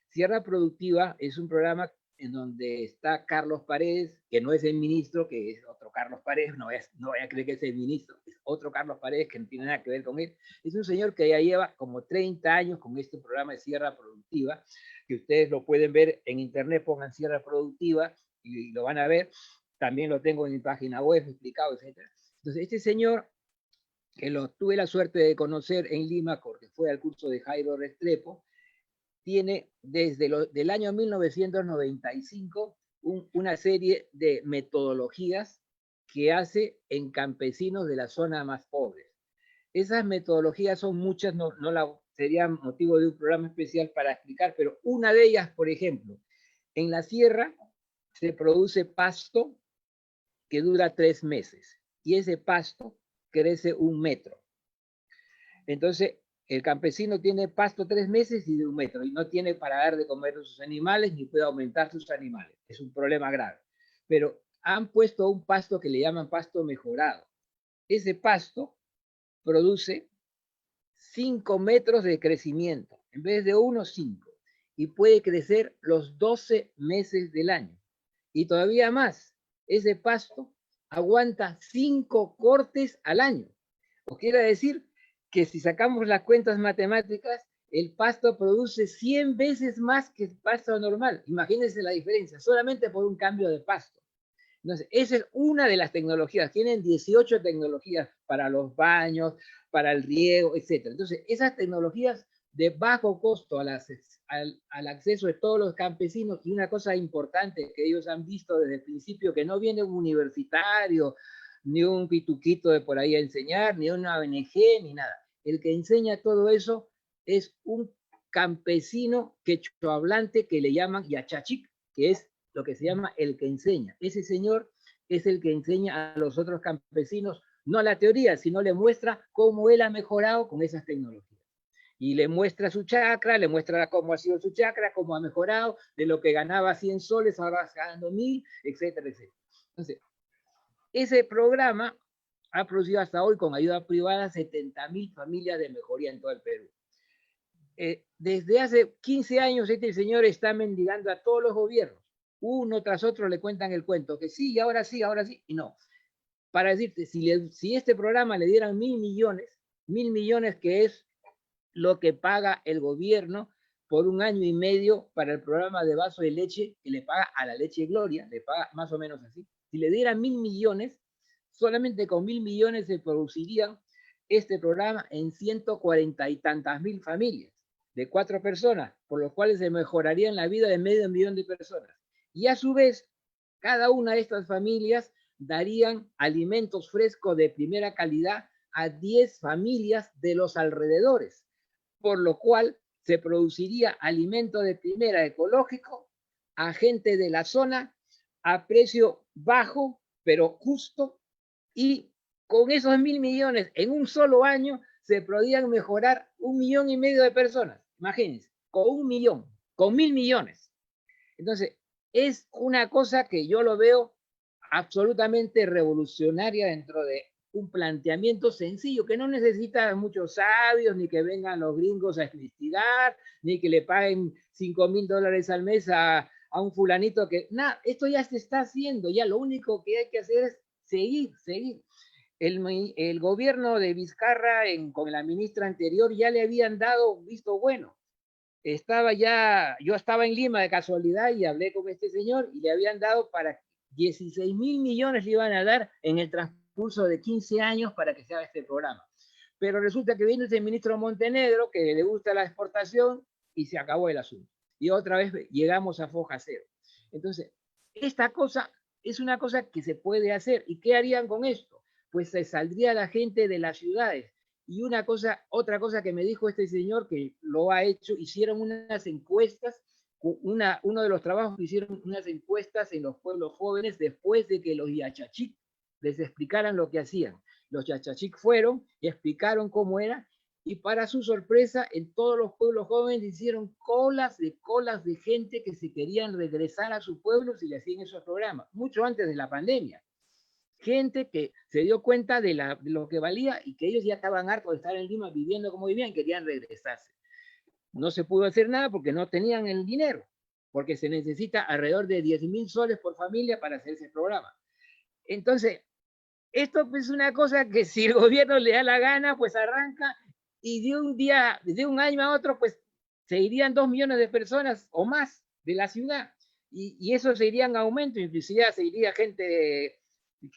Sierra Productiva es un programa en donde está Carlos Paredes, que no es el ministro, que es otro Carlos Paredes, no voy a creer que es el ministro, es otro Carlos Paredes que no tiene nada que ver con él. Es un señor que ya lleva como 30 años con este programa de Sierra Productiva, que ustedes lo pueden ver en internet, pongan Sierra Productiva y lo van a ver. También lo tengo en mi página web explicado, etc. Entonces, este señor, que lo tuve la suerte de conocer en Lima, porque fue al curso de Jairo Restrepo, tiene desde el año 1995 una serie de metodologías que hace en campesinos de la zona más pobres. Esas metodologías son muchas, sería motivo de un programa especial para explicar, pero una de ellas, por ejemplo, en la sierra se produce pasto que dura 3 meses y ese pasto crece 1 metro. Entonces, el campesino tiene pasto 3 meses y de 1 metro y no tiene para dar de comer a sus animales ni puede aumentar sus animales. Es un problema grave. Pero han puesto un pasto que le llaman pasto mejorado. Ese pasto produce 5 metros de crecimiento, en vez de 1, 5, y puede crecer los 12 meses del año. Y todavía más, ese pasto aguanta 5 cortes al año. O quiere decir que si sacamos las cuentas matemáticas, el pasto produce 100 veces más que el pasto normal. Imagínense la diferencia, solamente por un cambio de pasto. Entonces, esa es una de las tecnologías. Tienen 18 tecnologías para los baños, para el riego, etc. Entonces, esas tecnologías de bajo costo al acceso de todos los campesinos, y una cosa importante que ellos han visto desde el principio, que no viene un universitario, ni un pituquito de por ahí a enseñar, ni una ONG, ni nada. El que enseña todo eso es un campesino quechohablante que le llaman Yachachic, que es lo que se llama el que enseña. Ese señor es el que enseña a los otros campesinos, no la teoría, sino le muestra cómo él ha mejorado con esas tecnologías. Y le muestra su chacra, le muestra cómo ha sido su chacra, cómo ha mejorado, de lo que ganaba 100 soles, ahora está ganando 1000, etcétera, etcétera. Entonces, ese programa ha producido hasta hoy, con ayuda privada, 70.000 familias de mejoría en todo el Perú. Desde hace 15 años este señor está mendigando a todos los gobiernos. Uno tras otro le cuentan el cuento, que sí, ahora sí, y no. Para decirte, si este programa le dieran 1.000 millones, que es lo que paga el gobierno por 1 año y medio para el programa de vaso de leche, que le paga a la Leche Gloria, le paga más o menos así. Si le dieran 1.000 millones, solamente con 1.000 millones se producirían este programa en 140 y tantas mil familias de 4 personas, por lo cual se mejoraría la vida de 500.000 de personas. Y a su vez, cada una de estas familias darían alimentos frescos de primera calidad a 10 familias de los alrededores, por lo cual se produciría alimento de primera ecológico a gente de la zona a precio bajo, pero justo, y con esos 1.000 millones en un solo año se podrían mejorar 1,5 millones de personas. Imagínense, con 1 millón, con 1.000 millones. Entonces, es una cosa que yo lo veo absolutamente revolucionaria dentro de un planteamiento sencillo, que no necesita muchos sabios, ni que vengan los gringos a investigar, ni que le paguen $5,000 al mes a un fulanito que... Nada, esto ya se está haciendo, ya lo único que hay que hacer es seguir. El gobierno de Vizcarra, con la ministra anterior, ya le habían dado visto bueno. Yo estaba en Lima de casualidad y hablé con este señor y le habían dado para 16.000 millones, le iban a dar en el transcurso de 15 años para que se haga este programa. Pero resulta que viene ese ministro Montenegro que le gusta la exportación y se acabó el asunto. Y otra vez llegamos a foja cero. Entonces, esta cosa es una cosa que se puede hacer. ¿Y qué harían con esto? Pues se saldría la gente de las ciudades. Y otra cosa que me dijo este señor que lo ha hecho, hicieron unas encuestas, uno de los trabajos que hicieron unas encuestas en los pueblos jóvenes después de que los Yachachic les explicaran lo que hacían. Los Yachachic fueron y explicaron cómo era, y para su sorpresa, en todos los pueblos jóvenes hicieron colas de gente que se querían regresar a su pueblo si le hacían esos programas, mucho antes de la pandemia. Gente que se dio cuenta de lo que valía y que ellos ya estaban hartos de estar en Lima viviendo como vivían y querían regresarse. No se pudo hacer nada porque no tenían el dinero, porque se necesita alrededor de 10.000 soles por familia para hacer ese programa. Entonces, esto es una cosa que si el gobierno le da la gana, pues arranca, y de un año a otro, pues se irían 2 millones de personas o más de la ciudad, y eso se iría en aumento, inclusive se iría gente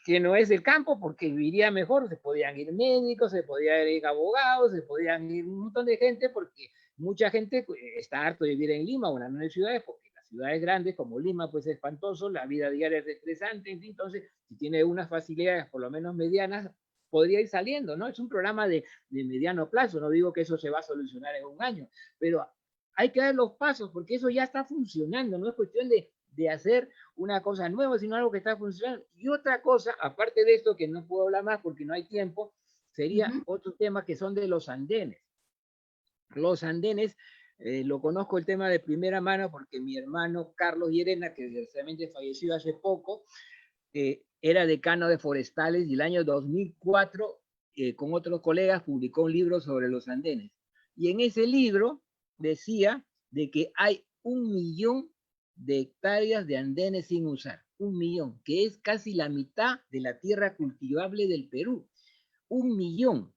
que no es del campo porque viviría mejor, se podían ir médicos, se podían ir abogados, se podían ir un montón de gente, porque mucha gente está harto de vivir en Lima o en las nuevas ciudades, porque las ciudades grandes como Lima pues es espantoso, la vida diaria es estresante, entonces si tiene unas facilidades por lo menos medianas, podría ir saliendo, ¿no? Es un programa de mediano plazo, no digo que eso se va a solucionar en 1 año, pero hay que dar los pasos porque eso ya está funcionando, no es cuestión de hacer una cosa nueva, sino algo que está funcionando. Y otra cosa, aparte de esto, que no puedo hablar más porque no hay tiempo, sería otro tema que son de los andenes. Los andenes, lo conozco el tema de primera mano porque mi hermano Carlos Llerena, que desgraciadamente falleció hace poco, era decano de forestales y el año 2004, con otros colegas, publicó un libro sobre los andenes. Y en ese libro decía de que hay 1.000.000 de hectáreas de andenes sin usar. 1.000.000, que es casi la mitad de la tierra cultivable del Perú. 1.000.000.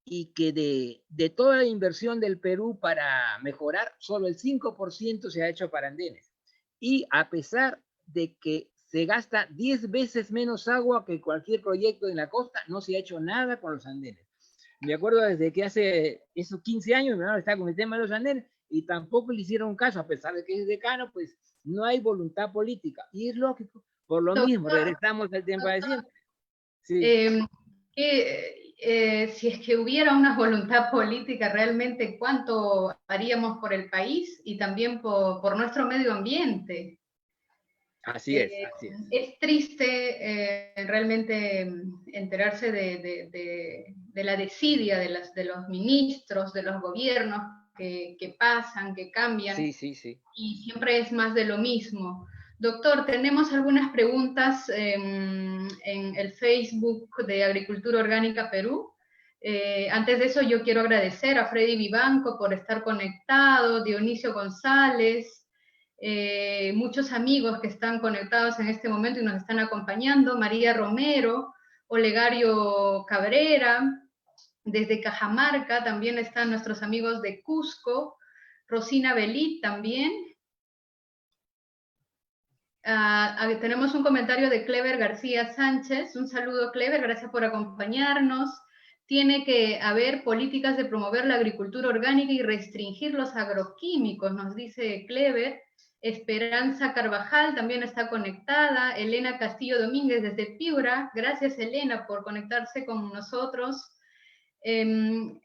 Y que de toda la inversión del Perú para mejorar, solo el 5% se ha hecho para andenes. Y a pesar de que se gasta 10 veces menos agua que cualquier proyecto en la costa, no se ha hecho nada con los andenes. Me acuerdo desde que hace esos 15 años mi hermano está con el tema de los andenes y tampoco le hicieron caso, a pesar de que es decano, pues no hay voluntad política. Y es lógico, por lo mismo, Doctor, regresamos al tiempo de siempre. Sí. Si es que hubiera una voluntad política realmente, ¿cuánto haríamos por el país y también por nuestro medio ambiente? Así es, así es. Es triste realmente enterarse de la desidia de los ministros, de los gobiernos que pasan, que cambian, sí, sí, sí. Y siempre es más de lo mismo. Doctor, tenemos algunas preguntas en el Facebook de Agricultura Orgánica Perú. Antes de eso, yo quiero agradecer a Freddy Vivanco por estar conectado, Dionisio González, muchos amigos que están conectados en este momento y nos están acompañando, María Romero, Olegario Cabrera, desde Cajamarca también están nuestros amigos de Cusco, Rosina Belit también. Tenemos un comentario de Clever García Sánchez. Un saludo, Clever, gracias por acompañarnos. Tiene que haber políticas de promover la agricultura orgánica y restringir los agroquímicos, nos dice Clever. Esperanza Carvajal también está conectada. Elena Castillo Domínguez desde Piura. Gracias, Elena, por conectarse con nosotros. Ellen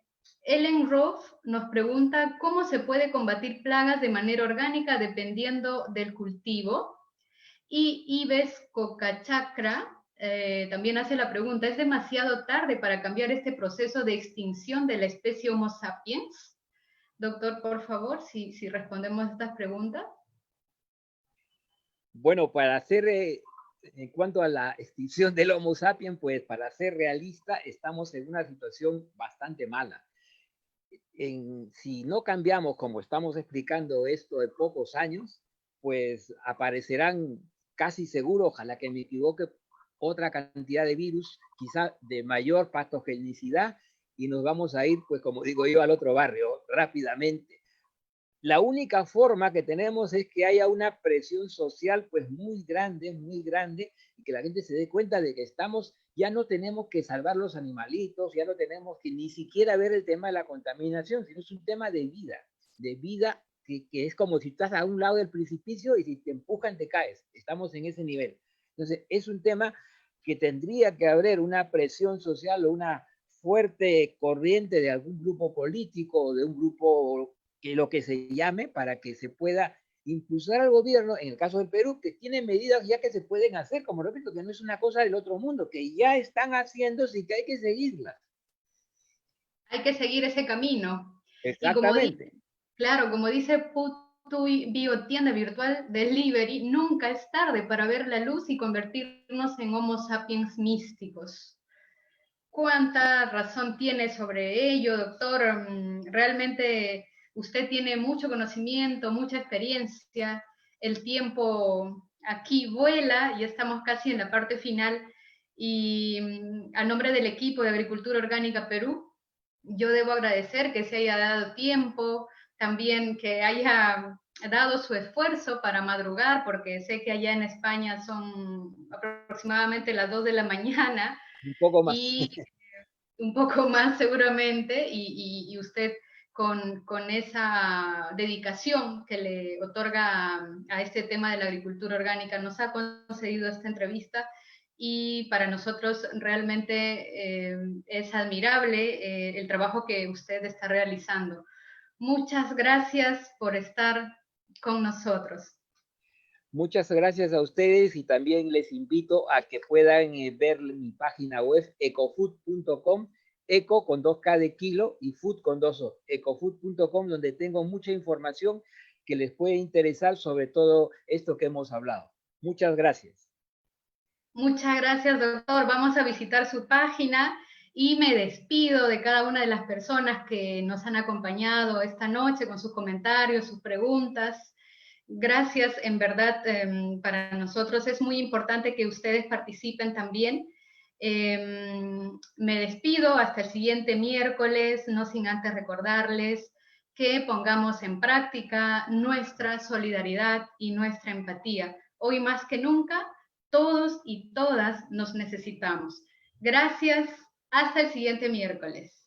Roth nos pregunta cómo se puede combatir plagas de manera orgánica dependiendo del cultivo. Y Ives Cocachacra también hace la pregunta, ¿es demasiado tarde para cambiar este proceso de extinción de la especie Homo sapiens? Doctor, por favor, si respondemos a estas preguntas. Bueno, para hacer, en cuanto a la extinción del Homo sapiens, pues para ser realista, estamos en una situación bastante mala. Si no cambiamos, como estamos explicando esto de pocos años, pues aparecerán casi seguro, ojalá que me equivoque, otra cantidad de virus, quizá de mayor patogenicidad, y nos vamos a ir, pues como digo yo, al otro barrio rápidamente. La única forma que tenemos es que haya una presión social pues muy grande, y que la gente se dé cuenta de que ya no tenemos que salvar los animalitos, ya no tenemos que ni siquiera ver el tema de la contaminación, sino es un tema de vida que es como si estás a un lado del precipicio y si te empujan te caes. Estamos en ese nivel. Entonces es un tema que tendría que haber una presión social o una fuerte corriente de algún grupo político o de un grupo que lo que se llame para que se pueda impulsar al gobierno, en el caso del Perú, que tiene medidas ya que se pueden hacer, como repito, que no es una cosa del otro mundo, que ya están haciéndose y que hay que seguirlas. Hay que seguir ese camino. Exactamente. Claro, como dice Putu Biotienda Virtual Delivery, nunca es tarde para ver la luz y convertirnos en Homo sapiens místicos. ¿Cuánta razón tiene sobre ello, doctor? Realmente usted tiene mucho conocimiento, mucha experiencia. El tiempo aquí vuela y estamos casi en la parte final. Y a nombre del equipo de Agricultura Orgánica Perú, yo debo agradecer que se haya dado tiempo, también que haya dado su esfuerzo para madrugar, porque sé que allá en España son aproximadamente las 2 de la mañana. Un poco más. Y un poco más seguramente, y usted con esa dedicación que le otorga a este tema de la agricultura orgánica nos ha concedido esta entrevista y para nosotros realmente es admirable el trabajo que usted está realizando. Muchas gracias por estar con nosotros. Muchas gracias a ustedes y también les invito a que puedan ver mi página web ecofood.com, eco con 2K de kilo y food con 2O, ecofood.com, donde tengo mucha información que les puede interesar sobre todo esto que hemos hablado. Muchas gracias. Muchas gracias, doctor. Vamos a visitar su página y me despido de cada una de las personas que nos han acompañado esta noche con sus comentarios, sus preguntas. Gracias, en verdad, para nosotros es muy importante que ustedes participen también. Me despido hasta el siguiente miércoles, no sin antes recordarles que pongamos en práctica nuestra solidaridad y nuestra empatía. Hoy más que nunca, todos y todas nos necesitamos. Gracias, hasta el siguiente miércoles.